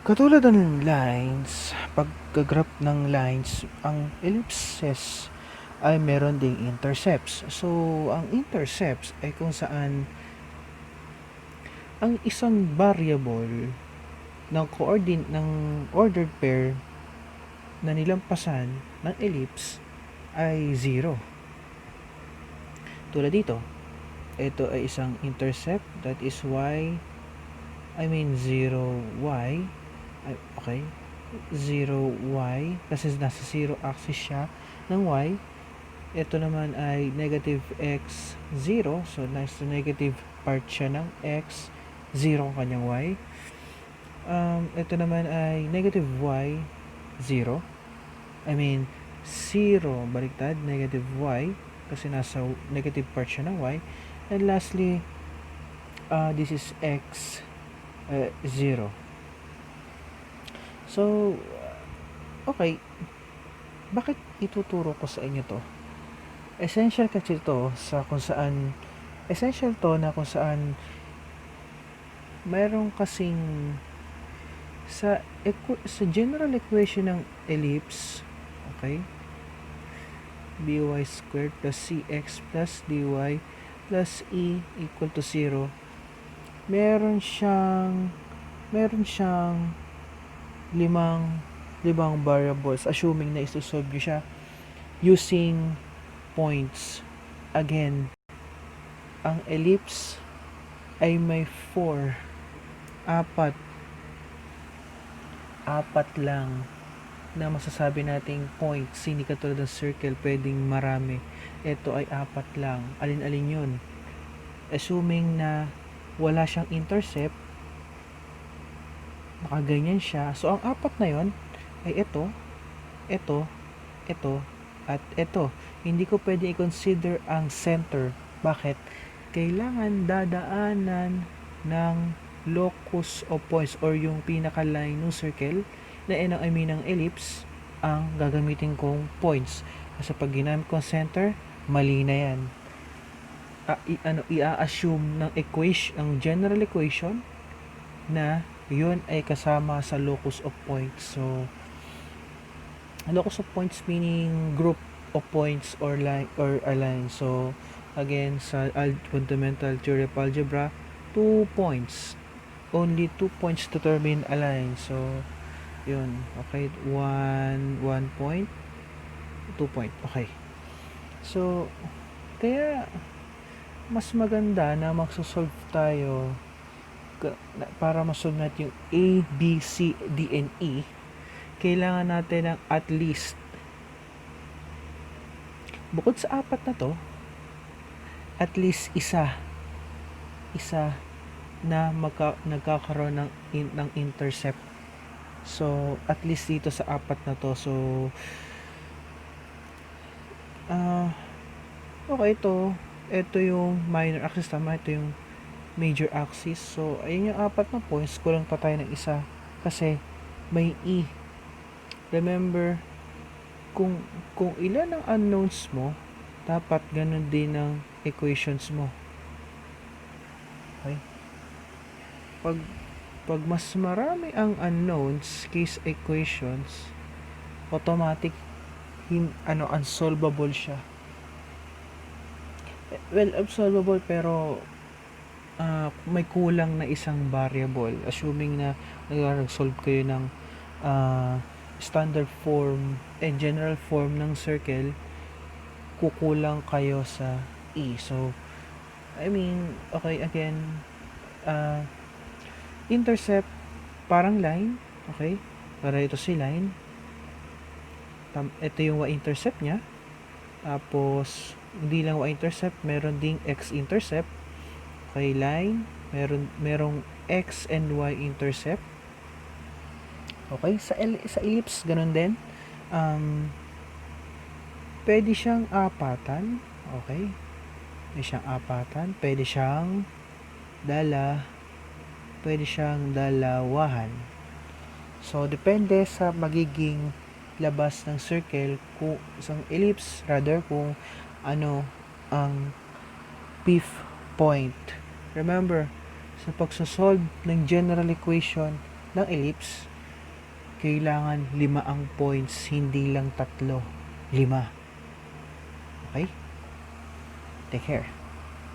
Katulad ng lines, pagka-graph ng lines, ang ellipses ay meron ding intercepts. So, ang intercepts ay kung saan ang isang variable ng ng ordered pair na nilampasan ng ellipse ay 0. Tulad dito, ito ay isang intercept, that is y, 0y, okay, 0y, kasi nasa 0 axis siya ng y. Ito naman ay negative x 0, so nasa negative part siya ng x, 0 ang kanyang y. Ito naman ay negative y 0, 0 baliktad, negative y, kasi nasa negative part siya ng y. And lastly, this is x 0. So, okay, bakit ituturo ko sa inyo to? Essential kasi to sa kung saan, essential to na kung saan mayroong kasing sa general equation ng ellipse, okay, by squared plus cx plus dy plus e equal to 0, meron siyang limang variables, assuming na isosolve nyo siya using points. Again, ang ellipse ay may apat lang na masasabi nating points. Hindi katulad ng circle, pwedeng marami. Ito ay apat lang. Alin-alin yun? Assuming na wala siyang intercept, nakaganyan siya. So, ang apat na yon ay ito, at ito. Hindi ko pwede i-consider ang center. Bakit? Kailangan dadaanan ng locus of points or yung pinaka-line ng circle na ng ellipse ang gagamitin kong points. Kasi pag ginamit kong center, mali na yan. I-assume ng equation, ang general equation na yun ay kasama sa locus of points. So, locus of points meaning group of points or line or a line. So, again, sa fundamental theory of algebra, 2 points. Only 2 points to determine a line. So, yun. Okay, 1 point, 2 point. Okay. So, kaya mas maganda na magsosolve tayo para masolve natin yung A, B, C, D, and E. Kailangan natin ng at least, bukod sa apat na to, at least isa na nagkakaroon ng intercept. So, at least dito sa apat na to. So, okay, ito yung minor axis, tama, ito yung major axis. So, ayun yung apat na points, kulang pa tayo ng isa kasi may E. Remember, kung ilan ang unknowns mo, dapat ganun din ang equations mo. Okay? Pag mas marami ang unknowns case equations, automatic unsolvable siya. Well, obsolvable pero may kulang na isang variable, assuming na nag-solve kayo ng standard form and general form ng circle, kukulang kayo sa E. So, okay, again, intercept, parang line, okay? Para ito si line. Ito yung y-intercept niya. Tapos, hindi lang y-intercept, meron ding x-intercept. Okay, line, merong x and y-intercept. Okay, sa ellipse, ganun din. Pwede siyang apatan. Okay, pwede siyang apatan. Pwede siyang dalawahan. So, depende sa magiging labas ng circle, kung isang ellipse, kung ano ang fifth point. Remember, sa pagsosolve ng general equation ng ellipse, kailangan 5 ang points, hindi lang 3. 5. Okay? Take care.